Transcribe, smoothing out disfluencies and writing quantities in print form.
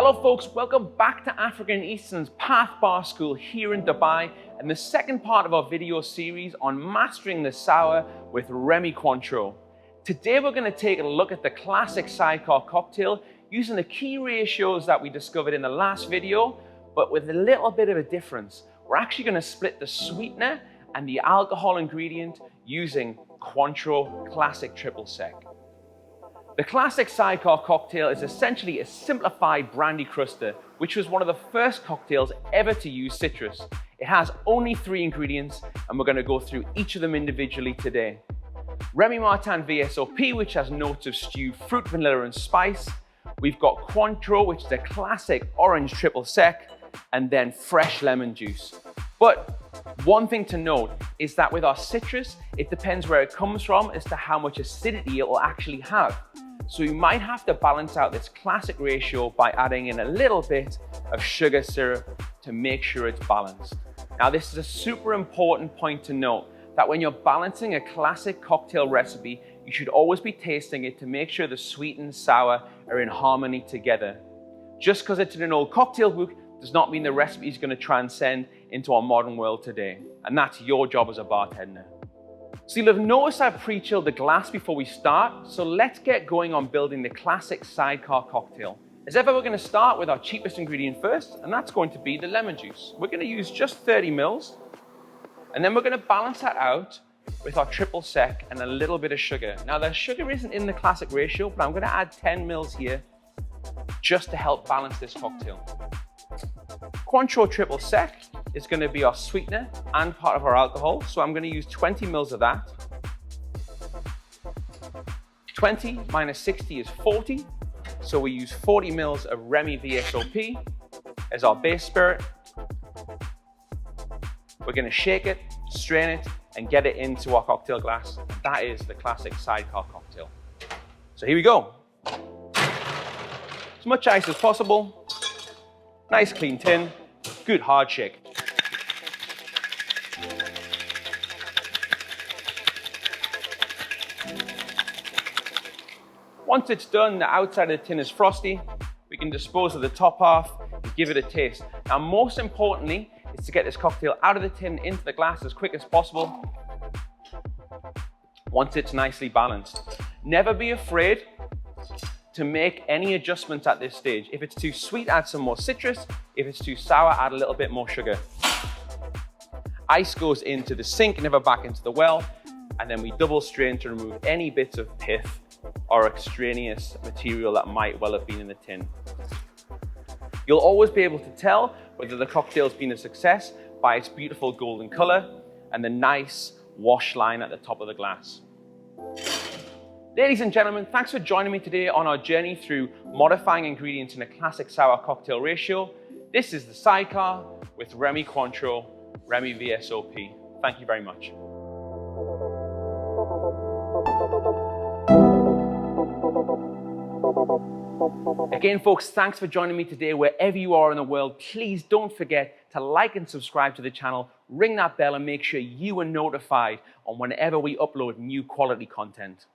Hello folks, welcome back to Africa and Eastern's Path Bar School here in Dubai and the second part of our video series on mastering the sour with Remy Cointreau. Today we're going to take a look at the classic Sidecar cocktail using the key ratios that we discovered in the last video, but with a little bit of a difference. We're actually going to split the sweetener and the alcohol ingredient using Cointreau Classic Triple Sec. The classic Sidecar cocktail is essentially a simplified brandy cruster, which was one of the first cocktails ever to use citrus. It has only 3 ingredients, and we're going to go through each of them individually today. Remy Martin VSOP, which has notes of stewed fruit, vanilla, and spice. We've got Cointreau, which is a classic orange triple sec, and then fresh lemon juice. But one thing to note is that with our citrus, it depends where it comes from as to how much acidity it will actually have. So you might have to balance out this classic ratio by adding in a little bit of sugar syrup to make sure it's balanced. Now this is a super important point to note, that when you're balancing a classic cocktail recipe, you should always be tasting it to make sure the sweet and sour are in harmony together. Just because it's in an old cocktail book does not mean the recipe is going to transcend into our modern world today. And that's your job as a bartender. So you'll have noticed I've pre-chilled the glass before we start, so let's get going on building the classic Sidecar cocktail. As ever, we're going to start with our cheapest ingredient first, and that's going to be the lemon juice. We're going to use just 30 mils, and then we're going to balance that out with our triple sec and a little bit of sugar. Now the sugar isn't in the classic ratio, but I'm going to add 10 mils here just to help balance this cocktail. Cointreau triple sec is going to be our sweetener and part of our alcohol, so I'm going to use 20 mils of that. 20 minus 60 is 40, so we use 40 mils of Remy VSOP as our base spirit. We're going to shake it, strain it, and get it into our cocktail glass. That is the classic Sidecar cocktail. So here we go. As much ice as possible. Nice clean tin. Good hard shake. Once it's done, the outside of the tin is frosty. We can dispose of the top half and give it a taste. Now, most importantly, is to get this cocktail out of the tin into the glass as quick as possible once it's nicely balanced. Never be afraid to make any adjustments at this stage. If it's too sweet, add some more citrus. If it's too sour, add a little bit more sugar. Ice goes into the sink, never back into the well, and then we double strain to remove any bits of pith or extraneous material that might well have been in the tin. You'll always be able to tell whether the cocktail's been a success by its beautiful golden color and the nice wash line at the top of the glass. Ladies and gentlemen, thanks for joining me today on our journey through modifying ingredients in a classic sour cocktail ratio. This is the Sidecar with Remy Cointreau, Remy VSOP. Thank you very much. Again, folks, thanks for joining me today. Wherever you are in the world, please don't forget to like and subscribe to the channel, ring that bell, and make sure you are notified on whenever we upload new quality content.